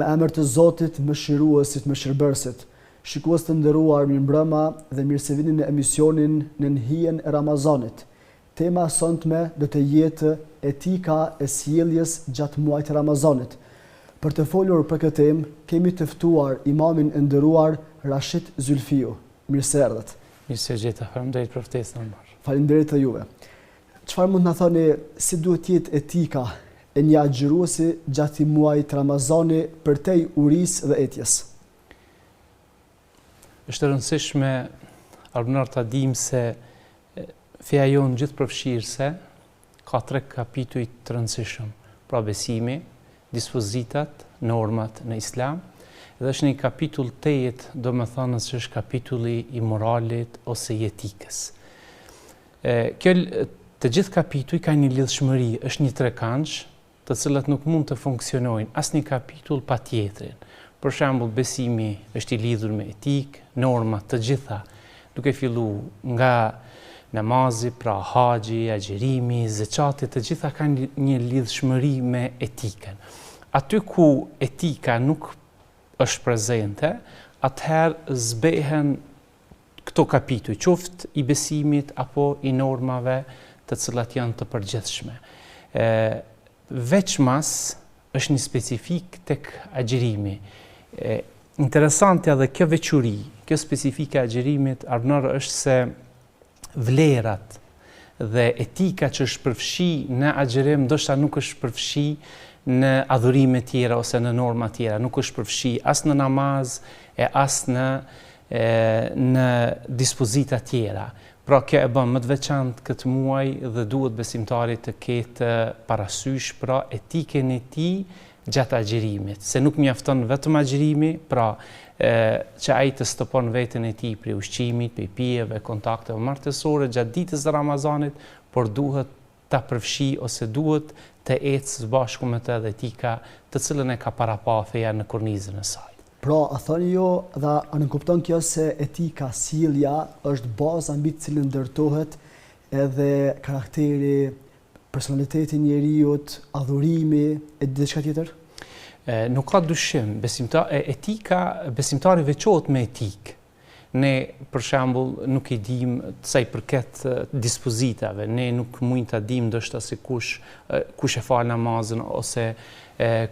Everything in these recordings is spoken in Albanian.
Me emër të Zotit, mëshiruesit, mëshirbërësit. Shikues të nderuar, mirëmbrëma dhe mirë se vini në emisionin Në hijen e Ramazanit. Tema sonte do të jetë etika e sjelljes gjatë muajit të Ramazanit. Për të folur për këtë temë, kemi të ftuar imamin e nderuar Rashid Zylfiu. Mirë se erdhët. Mirë se gjeta, faleminderit për ftesën. Faleminderit të juve. Çfarë mund të na thoni si duhet të jetë etika e një agjëruesi gjatë muajit Ramazani përtej urisë dhe etjes? Është e rëndësishme armënar ta dim se feja jonë gjithëpërfshirëse ka 3 kapituj të rëndësishëm, pra besimi, dispozitat, normat në Islam, dhe është një kapitull tejet, do me thënë se është kapitulli i moralit ose i etikës. Të gjithë kapituj ka një lidhshmëri, është një trekanç, të cilat nuk mund të funksionojnë asnjë kapitull pa tjetrin. Për shembull, besimi është i lidhur me etikë, normat të gjitha, duke filluar nga namazi, pra haxhi, agjerimi, zeqati, të gjitha kanë një lidhshmëri me etikën. Aty ku etika nuk është prezente, atëherë zbehen këto kapituj, qoftë i besimit apo i normave të cilat janë të përgjithshme. Veçmas është një specifik tek agjerimi. Interesante edhe kjo veçuri, kjo specifike e agjerimit, armënar është se vlerat dhe etika që është përfshi në agjerim, ndoshta nuk është përfshi në adhurime tjera ose në norma tjera, nuk është përfshi as në namaz e as në dispozita tjera. Pra kjo e bën më të veçantë këtë muaj dhe duhet besimtarit të ketë parasysh pra etikën e tij gjatë agjerimit, se nuk mjafton vetëm agjerimi, pra që ai të stopon veten e tij prej ushqimit, prej pijeve, kontakteve martësore gjatë ditës së Ramazanit, por duhet ta përfshi ose duhet të ecë së bashku me të edhe etika të cilën e ka parapa feja në kornizën e saj. Pra, a thoni jo dhe a nënkupton kjo se etika, sjellja është baza mbi të cilën ndërtohet edhe karakteri, personaliteti i njeriut, adhurimi e diçka tjetër? Nuk ka dyshim, besimtari veçohet me etikë. Ne, për shembull, nuk i dim sa i përket dispozitave, ne nuk mund ta dim ndoshta se kush e fal namazin ose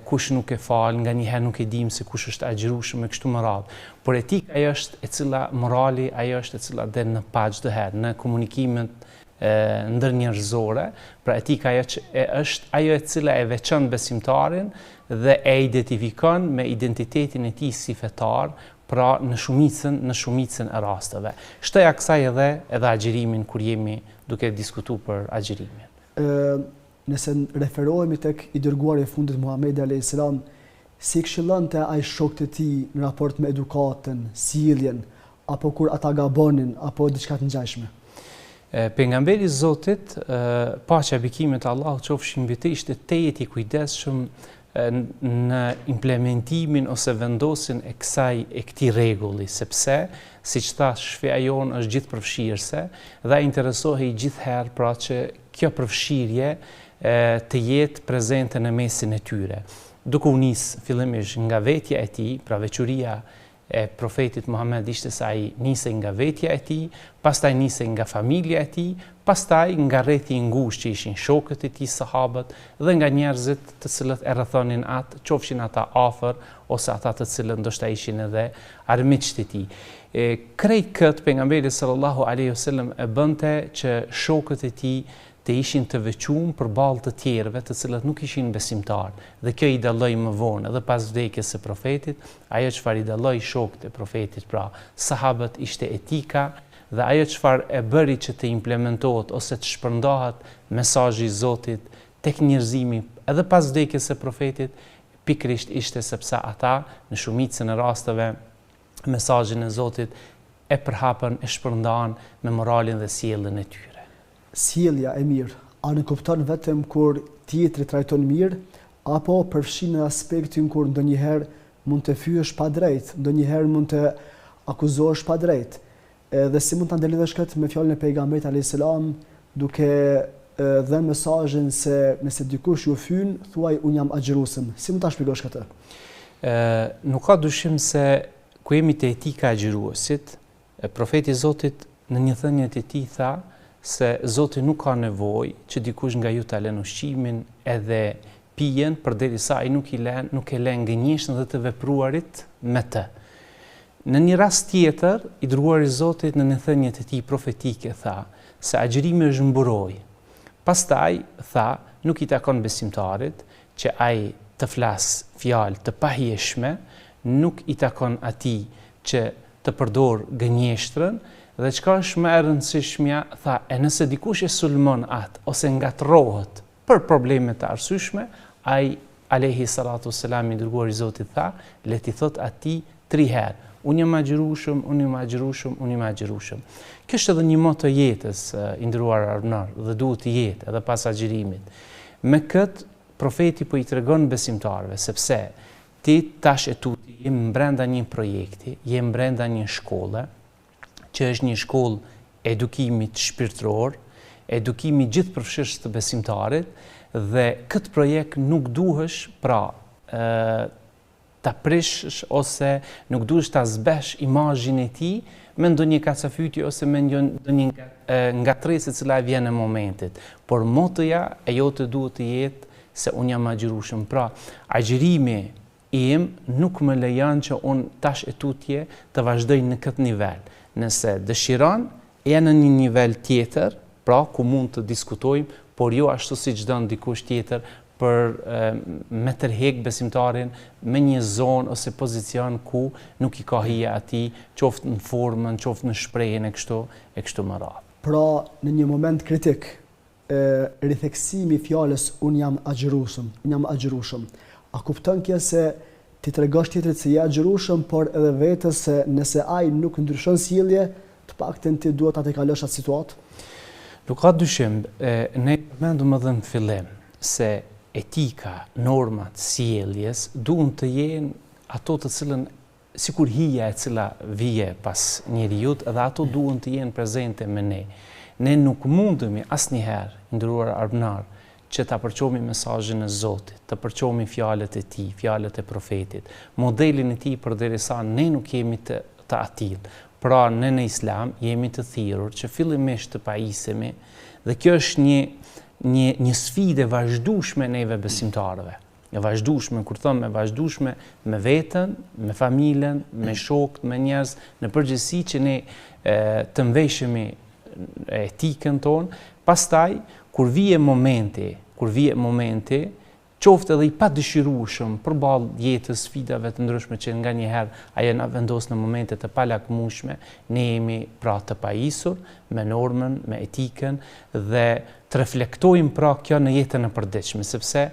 kush nuk e fal, nganjëherë nuk e dim se kush është agjërueshëm e kështu me radhë. Por etika ajo është e cila morali ajo është e cila del në pa çdo herë në komunikimet ndërnjerëzore, pra etika është ajo e cila e veçon besimtarin dhe e identifikon me identitetin e tij si fetar, pra në shumicën e rasteve. Shtoj kësaj edhe agjerimin kur jemi duke diskutuar për agjerimin. Nëse referohemi tek i dërguari i fundit Muhamedi alayhis salam, si këshillonte ai shokët e tij në raport me edukatën, sjelljen, apo kur ata gabonin apo diçka të ngjashme? Pejgamberi i Zotit, paqja e bekimet e Allahut qofshin mbi të, ishte tejet i kujdesshëm në implementimin ose vendosin e këtij rregulli, sepse siç thash, feja jonë është gjithëpërfshirëse dhe ai interesohej gjithherë pra që kjo përfshirje të jetë prezente në mesin e tyre. Duke u nis fillimisht nga vetja e tij, pra veçuria e profetit Muhammed ishte se ai nisej nga vetja e tij, pastaj nisej nga familja e tij, pastaj nga rrethi i ngushtë që ishin shokët e tij sahabët dhe nga njerëzit të cilët e rrethonin atë, qofshin ata afër ose ata të cilët ndoshta ishin edhe armiqtë e tij. Krejt këtë pejgamberi sallallahu alaihi wasallam e bënte që shokët e tij të ishin të veçuar përballë të tjerëve të cilët nuk ishin besimtarë. Dhe kjo i dalloi më vonë edhe pas vdekjes së profetit, ajo çfarë i dalloi shokët e profetit, pra sahabët, ishte etika dhe ajo çfarë e bëri që të implementohet ose të shpërndahet mesazhi i Zotit tek njerëzimi edhe pas vdekjes së profetit, pikërisht ishte sepse ata në shumicën e rasteve mesazhin e Zotit e përhapën, e shpërndahen me moralin dhe sjelljen e tyre. Sjellja e mirë, a nënkupton vetëm kur tjetri trajton mirë, apo përfshin në aspektin kur ndonjëherë mund të fyesh pa drejt, ndonjëherë mund të akuzohesh pa drejt? Dhe si mund ta ndëlidhesh këtë me fjalën e pejgamberit alayhis salam, duke dhënë mesazhin se nëse dikush ju fyn, thuaj un jam agjëruesëm. Si mund ta shpjegosh këtë? Nuk ka dyshim se ku jemi te etika e agjëruesit, profeti i Zotit në një thënie të tij tha se Zoti nuk ka nevojë që dikush nga ju ta lënë ushqimin edhe pijen përderisa ai nuk e lën gënjeshtën dhe të vepruarit me të. Në një rast tjetër, i dërguari i Zotit në një thënie të tij profetike tha se agjërimi është mburojë. Pastaj tha, nuk i takon besimtarit që ai të flasë fjalë të pahijshme, nuk i takon atij që të përdor gënjeshtrën, dhe çka është më e rëndësishmja, tha, e nëse dikush e sulmon atë ose ngatrohet për probleme të arsyeshme, ai alayhi salatu selam i dërguari i Zotit tha, le ti thot atij 3 herë, unë jam agjërueshëm, unë jam agjërueshëm, unë jam agjërueshëm. Kjo është edhe një moto jetës i nderuar armënar dhe duhet të jetë edhe pas agjërimit. Me këtë profeti po i tregon besimtarëve sepse ti tash e tuti jem brenda një projekti, jem brenda një shkolle, që është një shkollë edukimit shpirtëror, edukimi gjithëpërfshirës të besimtarit, dhe këtë projekt nuk duhesh pra ta prishsh ose nuk duhesh ta zbesh imazhin e tij me ndonjë kacafytje ose me ndonjë ngatresë e cila vjen në momentit. Por motoja e jote duhet të jetë se unë jam agjërueshëm. Pra, agjërimi im nuk më lejon që unë tash e tutje të vazhdoj në këtë nivel. Nëse dëshiron, e në një nivel tjetër, pra ku mund të diskutojmë, por jo ashtu si çdo dikush tjetër për me tërheq besimtarin me një zonë ose pozicion ku nuk i ka hija atij, qoftë në formën, qoftë në shprehjen e kështu me radhë. Pra, në një moment kritik, ritheksimi i fjalës unë jam agjërueshëm. A kupton kjo se ti tregosh tjetrit se je agjërueshëm, por edhe vetes se nëse ai nuk ndryshon sjellje, të paktën ti duhet ta kalosh atë situatë? Nuk ka dyshim, ne përmendëm edhe në fillim se etika, normat, sjelljes duhen të jenë ato të cilën sikur hija e cila vije pas njeriu, edhe ato duhen të jenë prezente me ne. Ne nuk mundemi asnjëherë, nderuar armënar, që ta përçohemi mesazhin e Zotit, të përçohemi fjalët e tij, fjalët e profetit, modelin e tij përderisa ne nuk jemi të atill. Pra, ne në Islam jemi të thirrur që fillimisht të pajisemi, dhe kjo është një sfidë e vazhdueshme neve besimtarëve. E vazhdueshme, kur them e vazhdueshme, me veten, me familjen, me shokët, me njerëz, në përgjithësi që ne të mbeshemi etikën tonë. Pastaj, kur vije momenti, qoftë edhe i padëshirueshëm përballë jetës, sfidave të ndryshme që nganjëherë ajo na vendos në momente të palakmueshme, ne jemi pra të pajisur me normën, me etikën dhe të reflektojmë pra kjo në jetën e përditshme, sepse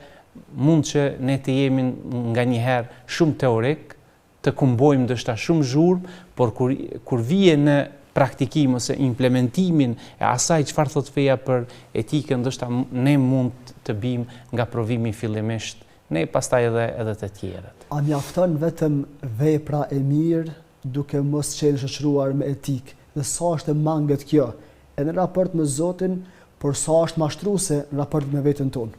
mund që ne të jemi nganjëherë shumë teorik, të kumbojmë ndoshta shumë zhurmë, por kur vije në praktikim ose implementimin e asaj çfarë thot feja për etikën, ndoshta ne mund të bim nga provimi fillimisht, ne pastaj edhe të tjerët. A mjafton vetëm vepra e mirë duke mos qenë shoqëruar me etikë? Dhe sa është e mangët kjo, e në raport me Zotin, por sa është mashtruese në raport me veten tonë?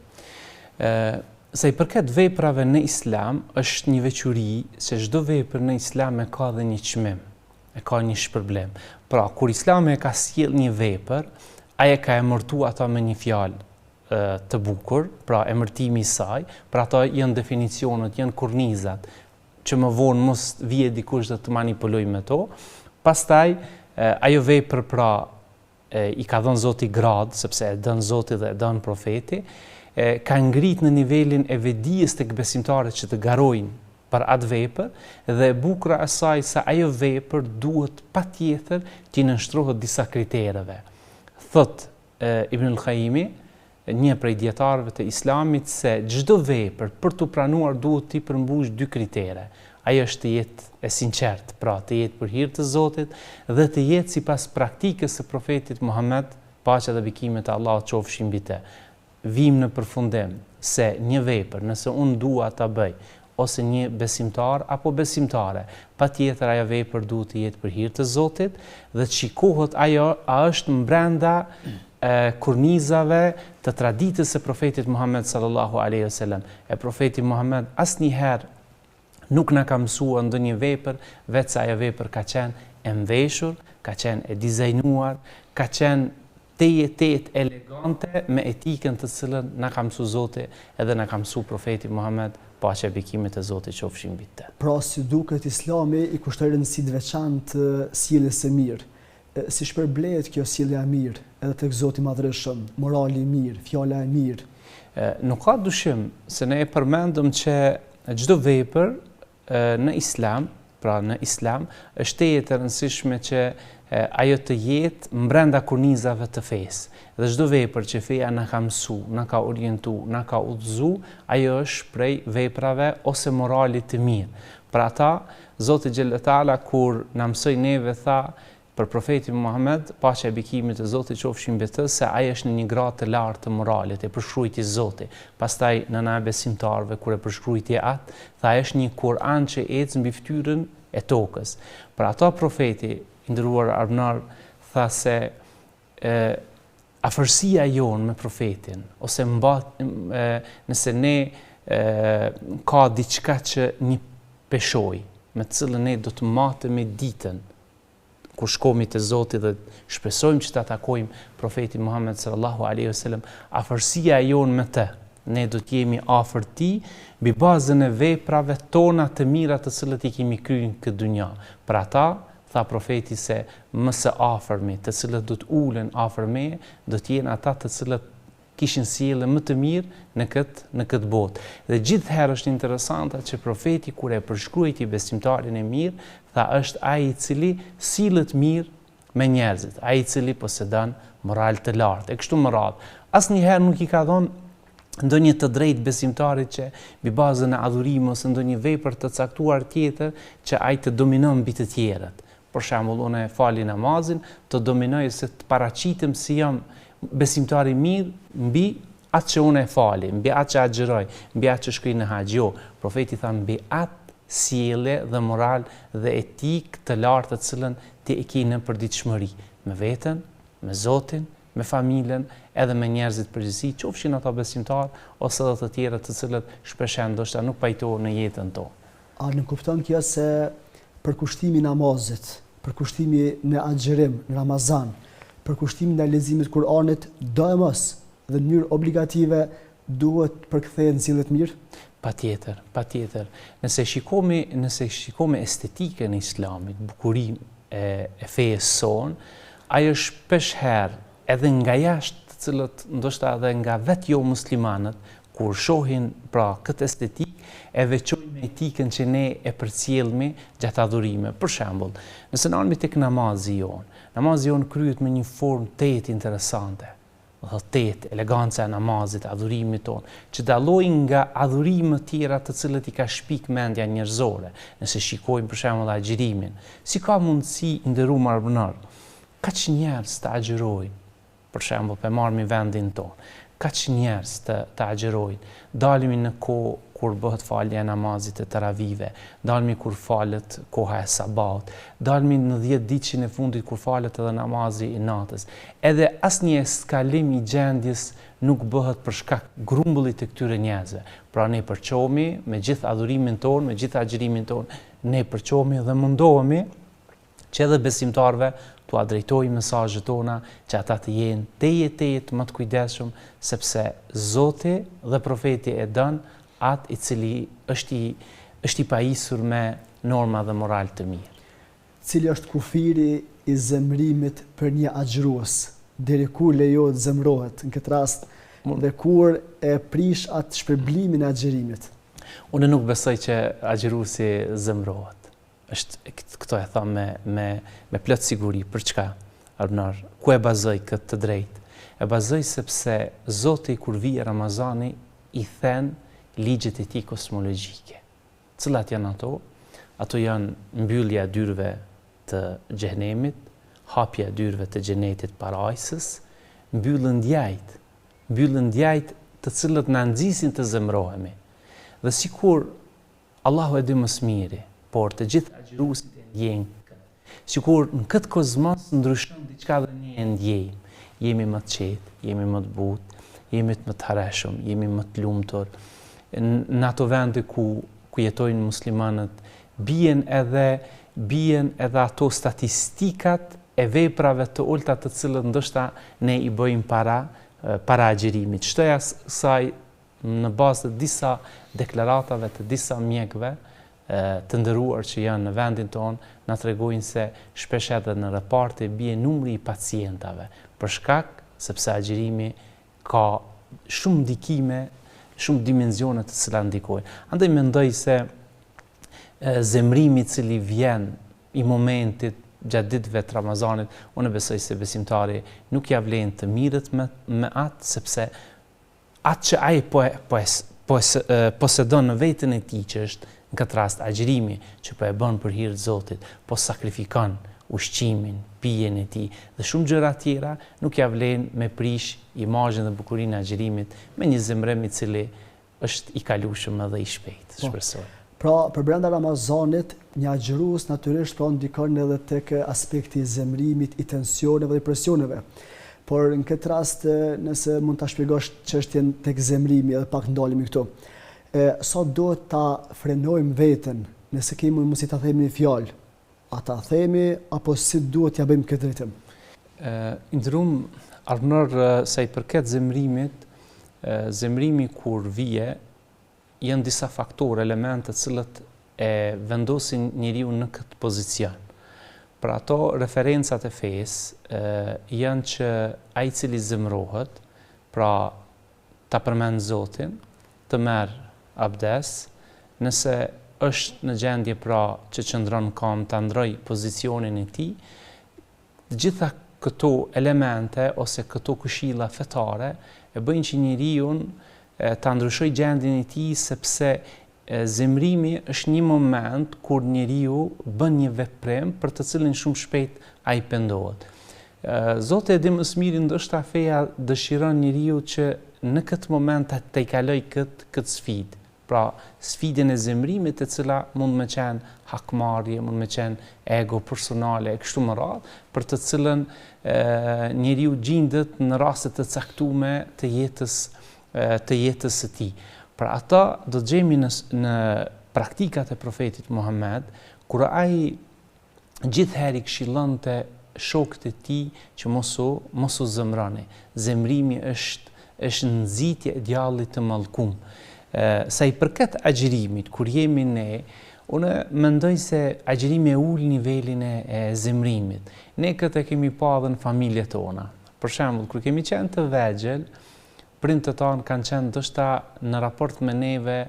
Sa i përket veprave në Islam, është një veçuri se çdo vepër në Islam e ka dhe një çmim, e ka një shpërblim. Pra, kur Islami e ka sjell një vepër, ai e ka emërtu ata me një fjalë të bukur, pra emërtimi i saj, pra ato janë definicionet, janë kornizat, që më vonë mos vije dikush dhe të manipuloj me to. Pastaj, ajo vepër pra i ka dhënë Zoti grad, sepse e dën Zoti dhe e dën profeti, ka ngrit në nivelin e vedijes tek besimtarët që të garojnë për atë vepër, dhe e bukura e saj se ajo vepër duhet patjetër të nënshtrohet disa kritereve. Thot Ibn al-Qayyimi, një prej dietarëve të Islamit, se çdo vepër për të pranuar duhet të përmbush 2 kritere. Ajo është të jetë e sinqertë, pra të jetë për hir të Zotit dhe të jetë sipas praktikës së profetit Muhammed, paqja dhe bekimet e Allahut qofshin mbi të. Vim në përfundim se një vepër, nëse unë dua ta bëj, ose një besimtar apo besimtare, patjetër ajo vepër duhet të jetë për hir të Zotit dhe të shikohet ajo a është brenda kornizave të traditës së profetit Muhammed sallallahu alaihi wasallam. E profeti Muhammed asnjëherë nuk na ka mësua ndonjë vepër, vetë se ajo vepër ka qenë e mveshur, ka qenë e dizajnuar, ka qenë tejet elegante me etikën të cilën na ka mësu Zoti edhe na ka mësu profeti Muhammed, paqja e bekimet e Zotit qofshin mbi të. Pra si duket Islami i kushtoi rëndësi të veçantë sjelljes së mirë. Si shpërblehet kjo sjellja e mirë edhe tek Zoti i Madhreshëm, morali i mirë, fjala e mirë? Nuk ka dyshim se ne e përmendëm që çdo vepër në Islam, pra në Islam, është tejet e rëndësishme që ajo të jetë mbrenda kornizave të fesë. Dhe çdo vepër që feja na ka mësu, na ka orientu, na ka udhëzu, ajo është prej veprave ose moralit të mirë. Pra ata, Zoti xhellal taala kur na mësoi neve tha për profetin Muhammed, paqja e bekimit të Zotit qofshin mbi të, se ai është në një gradë të lartë të moralit, e përshkruajti Zoti. Pastaj në na besimtarëve kur e përshkruajti atë, tha ai është një Kur'an që ecë mbi fytyrën e tokës. Për ata profeti i nderuar armënar tha se afërsia jonë me profetin ose nëse ne ka diçka që një peshoj me të cilën ne do të matemi ditën kur shkomi te Zoti dhe shpresojmë që ta takojmë profetin Muhammed sallallahu alaihi wasallam, afërsia jonë me të, ne do të jemi afër tij mbi bazën e veprave tona të mira të cilat i kemi kryer në këtë dynja. Për ata tha profeti se më së afërmi, të cilët do të ulen afër meje, do të jenë ata të cilët kishin sjellje më të mirë në këtë botë. Dhe gjithherë është interesante që profeti kur e përshkruajti besimtarin e mirë, tha është ai i cili sillet mirë me njerëzit, ai i cili posedon moral të lartë. E kështu me radhë. Asnjëherë nuk i ka dhënë ndonjë të drejtë besimtarit që mbi bazën e adhurimit ose ndonjë vepër të caktuar tjetër që ai të dominon mbi të tjerët. Për shembull, unë fali namazin, të dominoj se të paraqitem si jam besimtari mirë mbi atë që unë e fali, mbi atë që agjeroj, mbi atë që shkoj në haxh. Jo, profeti tha mbi atë sjellje dhe moral dhe etik të lartë të cilën ti e ke në përditshmëri me veten, me Zotin, me familjen, edhe me njerëzit përgjithësi, qofshin ata besimtar ose edhe të tjerë të cilët shpesh ndoshta nuk pajtohen në jetën tonë. A nuk kupton kjo se përkushtimi i namazit, përkushtimi në agjerim, në Ramazan, përkushtimi në leximit Kur'anit do e mos dhe në mënyrë obligative duhet përkthehet në sjellje të mirë? Patjetër. Nëse shikome estetikën e Islamit, bukurinë e fesë son, ajo shpesh herë edhe nga jashtë, të cilët ndoshta edhe nga vetë jo muslimanët, kur shohin pra këtë estetik, e veçojnë etikën që ne e përcjellmi gjatë adhurimit. Për shembull, nëse nalmi tek namazi jonë kryhet me një formë tejet interesante, tejet, eleganca e namazit, adhurimit tonë, që dallojnë nga adhurimet tjera të cilët i ka shpik mendja njerëzore. Nëse shikojmë për shembull agjërimin, si ka mundësi nderuar armënar, kaq njerëz të agjërojnë, për shembull, pe marrmi vendin tonë, kaq njerëz të agjërojnë, dalemi në kohë kur bëhet falja e namazit të taravive, dalmi kur falet koha e sabat, dalmi në 10 ditëshin e fundit kur falet edhe namazi i natës. Edhe asnjë skalim i gjendjes nuk bëhet për shkak grumbullit të këtyre njerëzve. Pra ne përçohemi me gjithë adhurimin tonë, me gjithë agjërimin tonë, ne përçohemi dhe mundohemi që edhe besimtarve t'u drejtojmë mesazhet tona që ata të jenë tejet më të kujdesshëm, sepse Zoti dhe profeti e don atë i cili është i pajisur me norma dhe moral të mirë. Cili është kufiri i zemrimit për një agjërues, deri kur lejohet zemrohet në këtë rast dhe kur e prish atë shpërblimin e agjërimit? Unë nuk besoj që agjëruesi zemrohet. Këto e tham me plot siguri. Për çka? Armënar, ku e bazoj këtë të drejtë? E bazoj sepse Zoti kur vije Ramazani i then ligjet e tij kosmologjike. Cilat janë ato? Ato janë mbyllja e dyrëve të xhenemit, hapja e dyrëve të xhenetit parajsës, mbyllën djajt të cilët na nxisin të zemrohemi. Dhe sikur Allahu e di më së miri, por të gjithë agjëruesit e ndjejnë këtë. Sikur në këtë kozmos ndryshon diçka dhe ne e ndjejmë. Jemi më të qetë, jemi më të butë, jemi më të hareshëm, jemi më të lumtur. Në ato vende ku ku jetojnë muslimanët, bien edhe ato statistikat e veprave të ulta të cilët ndoshta ne i bëjmë para agjerimit. Shtoja saj në bazë të disa deklaratave të disa mjekëve të nderuar që janë në vendin tonë, na tregojnë se shpesh edhe në raparte bie numri i pacientave, për shkak sepse agjerimi ka shumë ndikime, shumë dimensione të cilat ndikojnë. Andaj mendoj se zemrimi i cili vjen i momentit gjatë ditëve të Ramazanit, unë besoj se besimtari nuk ja vlen të mirët me atë, sepse atë që ai posedon në veten e tij, që është në këtë rast agjerimi, që po e bën për hir të Zotit, po sakrifikon ushqimin, pijen e tij dhe shumë gjëra tjera, nuk ja vlen me prish imazhin dhe bukurinë e agjerimit me një zemrëm i cili është i kalueshëm edhe i shpejtë, shpresoj. Pra, për brenda Ramazanit, një agjërues natyrisht ndikon edhe tek aspekti i zemrimit, i tensioneve dhe i presioneve. Por në këtë rast, nëse mund ta shpjegosh çështjen tek zemrimi, edhe pak ndalemi këtu. Sa duhet ta frenojmë veten, nëse kemi mundësi ta themi një fjalë, a ta themi apo si duhet ja bëjmë këtë drejtim? Ndrum Arnor, sa i përket zemrimit, zemrimi kur vije, janë disa faktorë, elemente të cilët e vendosin njeriu në këtë pozicion. Për ato referencat e fesë janë që ai i cili zemrohet, pra ta përmend Zotin, të merr abdes, nëse është në gjendje pra që qëndron kam të ndroj pozicionin e tij, të gjitha këto elemente ose këto këshilla fetare e bëjnë që njeriu ta ndryshoj gjendjen e tij, sepse zemrimi është një moment kur njeriu bën një veprim për të cilin shumë shpejt ai pendohet. Zoti e di më së miri, ndoshta feja dëshiron njeriu që në këtë moment të i kaloj këtë sfidë. Pra, sfidën e zemrimit, e cila mund me qenë hakmarrje, mund me qenë ego personale, e kështu me radhë, për të cilën njeriu gjendet në raste të caktuara të jetës së tij. Pra ata do të gjejmë në praktikat e profetit Muhammed, kur ai gjithherë këshillonte shokët e tij që mos u zemrani. Zemrimi është nxitje e djallit të mallkum. Sa i përket agjerimit, kur jemi ne, unë mendoj se agjerimi e ul nivelin e zemrimit. Ne këtë e kemi pa edhe në familjet tona. Për shembull, kur kemi qenë të vegjël, prindët tanë kanë qenë ndoshta në raport me neve,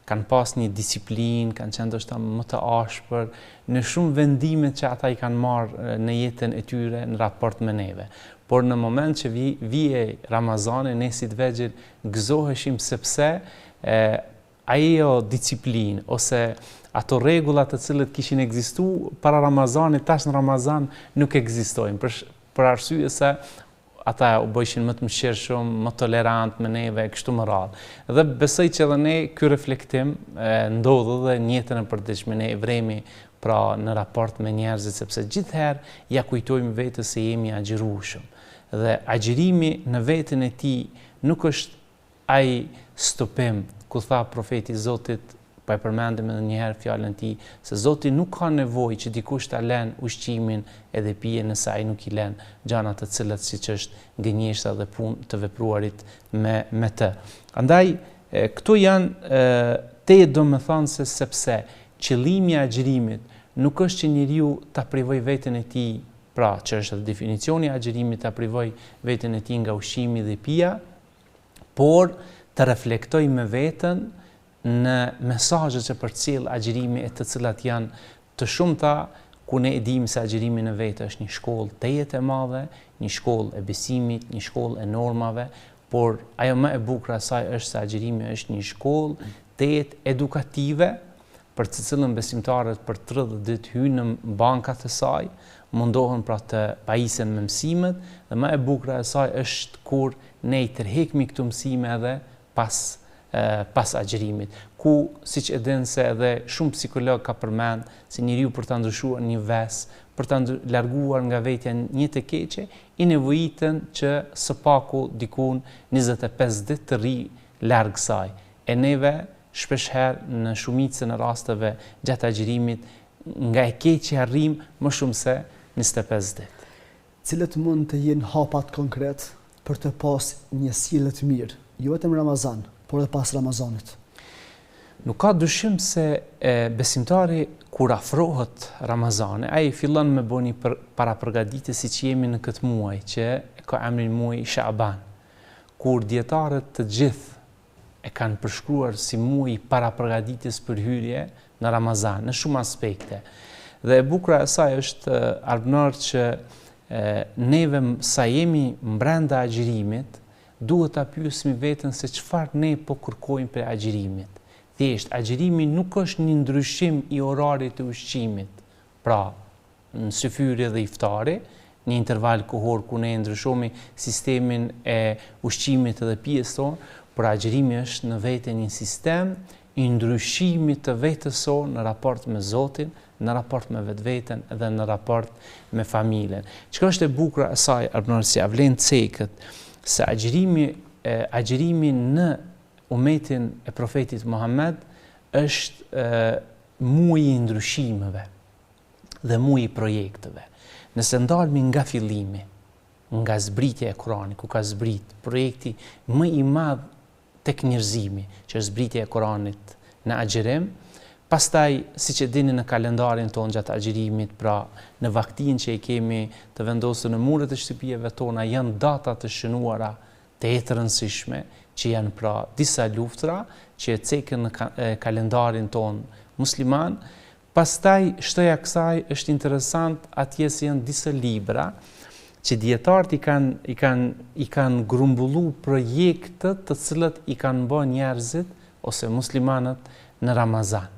kanë pas një disiplinë, kanë qenë ndoshta më të ashpër në shumë vendime që ata i kanë marrë në jetën e tyre në raport me neve. Por në moment që vije Ramazani, ne si të vegjël gëzoheshim sepse ajo disiplinë ose ato rregullat të cilët kishin ekzistuar para Ramazanit, tash në Ramazan nuk ekzistojnë, për arsye se ata u bëjshin më të mëshirshëm, më tolerant me neve, kështu me radhë. Dhe besoj që edhe ne ky reflektim ndodh edhe në jetën e përditshme, ne e vremi pra në raport me njerëzit, sepse gjithherë ja kujtojmë vetes se jemi agjërueshëm. Dhe agjerimi në veten e tij nuk është ai stopim, ku tha profeti Zotit, pa e përmendim edhe një herë fjalën e tij, se Zoti nuk ka nevojë që dikush ta lënë ushqimin edhe pijen nëse ai nuk i lën gjërat të cilat siç është gënjeshtra dhe punë të vepruarit me të. Andaj këtu janë te domethënëse, sepse qëllimi i agjerimit nuk është që njeriu ta privoj veten e tij, pra që është definicioni i agjerimit, ta privoj veten e tij nga ushqimi dhe pija, por të reflektoj me veten në mesazhet që përcjell agjerimi, e të cilat janë të shumta, ku ne e dimë se agjerimi në vetë është një shkollë tejet e madhe, një shkollë e besimit, një shkollë e normave, por ajo më e bukur e saj është se agjerimi është një shkollë tejet edukative, për të cilën besimtarët për 30 ditë hyjnë në bankat e saj, mundohen pra të pajisen me mësimet, dhe më e bukur e saj është kur ne i tërheqmi këto mësime edhe pas agjerimit, ku siç e din se edhe shumë psikolog ka përmend se njeriu për ta ndryshuar një ves, për ta larguar nga vetja një të keqe, i nevojitën që së paku dikun 25 ditë të rri larg saj. E neve shpeshherë në shumicën e rasteve gjatë agjërimit nga e keqja arrim më shumë se 25 ditë. Cilët mund të jenë hapat konkret për të pas një sjellje të mirë, jo vetëm Ramazan, por edhe pas Ramazanit? Nuk ka dyshim se besimtari kur afrohet Ramazani, ai fillon me bëni parapërgatitje siç jemi në këtë muaj që ka emrin muaj Shaaban, kur dietarët të gjithë e kanë përshkruar si muaj parapërgatitjes për hyrje në Ramazan në shumë aspekte. Dhe e bukura e saj është arbënar që neve sa jemi brenda agjërimit, duhet ta pyesim veten se çfarë ne po kërkojmë për agjërimit. Thjesht, agjërimi nuk është një ndryshim i orarit të ushqimit, pra në syfyre dhe iftari, një interval kohor ku ne ndryshomi sistemin e ushqimit dhe pijes tonë, por agjërimi është në vete një sistem i ndryshimit të vetës sonë në raport me Zotin, në raport me vetveten dhe në raport me familjen. Çka është e bukur e saj, armënësi avlen cekët, se agjërimi në umetin e profetit Muhammed është muaji i ndryshimeve dhe muaji i projekteve. Nëse ndalmi nga fillimi, nga zbritja e Kuranit, ku ka zbrit projekti më i madh tek njerëzimi, që është zbritja e Kuranit në agjërim, pastaj, siç e dini në kalendarin ton gjatë agjërimit, pra në vaktin që i kemi të vendosur në muret e shtëpieve tona, janë data të shënuara të jetë rëndësishme, që janë pra disa luftra që e cekën në kalendarin ton musliman. Pastaj, shtoja kësaj është interesant atje se janë disa libra që dietarët i kanë grumbullu projekte të cilët i kanë bërë njerëzit ose muslimanët në Ramazan.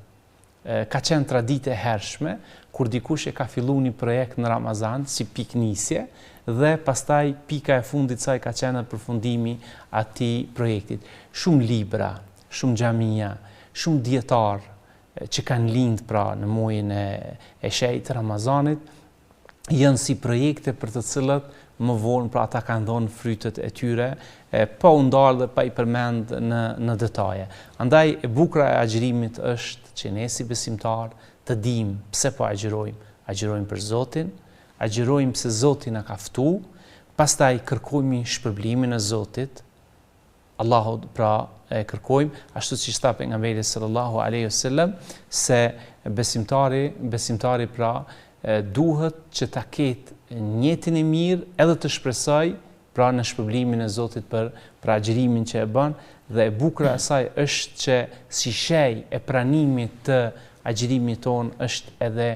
Ka qenë traditë e hershme, kur dikush e ka fillu një projekt në Ramazan si piknisje, dhe pastaj pika e fundit saj ka qenë përfundimi atij projektit. Shumë libra, shumë xhamia, shumë dietar që kanë lind pra në muajin e shejtë Ramazanit, janë si projekte për të cilët më vonë pra ata kanë dhënë frytet e tyre, pa u ndarë dhe pa i përmend në detaje. Andaj e bukura e agjërimit është që ne si besimtar të dimë pse po agjërojmë. Agjërojmë për Zotin, agjërojmë se Zoti na ka ftuar, pastaj kërkojmë shpërblimin e Zotit. Allahu pra e kërkojmë, ashtu siç tha pejgamberi sallallahu alaihi wasallam, se besimtari pra duhet që ta ketë njetin e mirë edhe të shpresoj pra në shpërblimin e Zotit për agjërimin që e bën, dhe e bukura e saj është që si shej e pranimit të agjërimit ton është edhe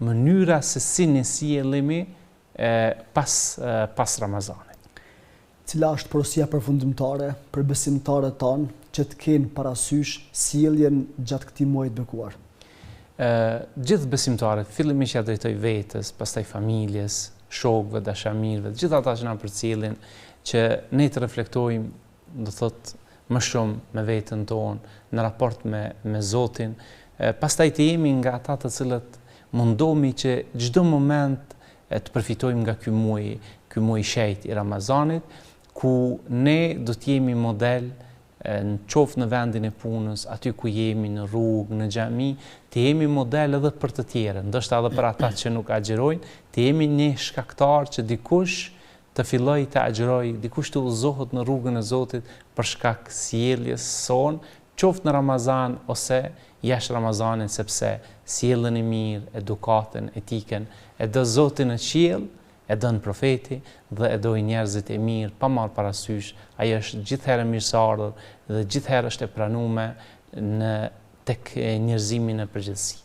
mënyra se si ne sjellemi pas Ramazanit. Cila është porosia përfundimtare për besimtarët tanë që të kenë parasysh sjelljen gjatë këtij muaji të bekuar? Gjithë besimtarët, fillimisht ja drejtoj vetes, pastaj familjes, shokëve, dashamirëve, gjithë ata që na përcjellin, që ne të reflektojmë, do thotë, më shumë me veten tonë, në raport me Zotin, pastaj të jemi nga ata të cilët mundohemi që çdo moment të përfitojmë nga ky muaj i shejtë i Ramazanit, ku ne do të jemi model në qoftë në vendin e punës, aty ku jemi në rrugë, në xhami, të jemi model edhe për të tjerë, ndoshta edhe për ata që nuk agjërojnë, të jemi një shkaktar që dikush të fillojë të agjërojë, dikush të udhëzohet në rrugën e Zotit për shkak sjelljes son, qoftë në Ramazan ose jashtë Ramazanit, sepse sjelljen e mirë, edukatën, etikën e do Zotin në qiell, e don profeti dhe e dojnë njerëzit e mirë pa marrë parasysh, ai është gjithherë mirëseardhër dhe gjithherë është e pranuar tek njerëzimin në përgjithësi.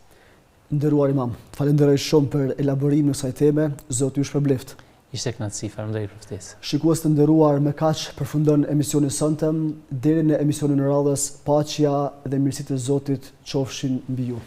Nderuar imam, falenderoj shumë për elaborimin e kësaj teme, Zoti ju shpërbleft. Ishte kënaqësi, faleminderit për ftesën. Shikues të nderuar, me kaq përfundon emisioni sonte. Deri në emisionin e radhës, paqja dhe mirësitë e Zotit qofshin mbi ju.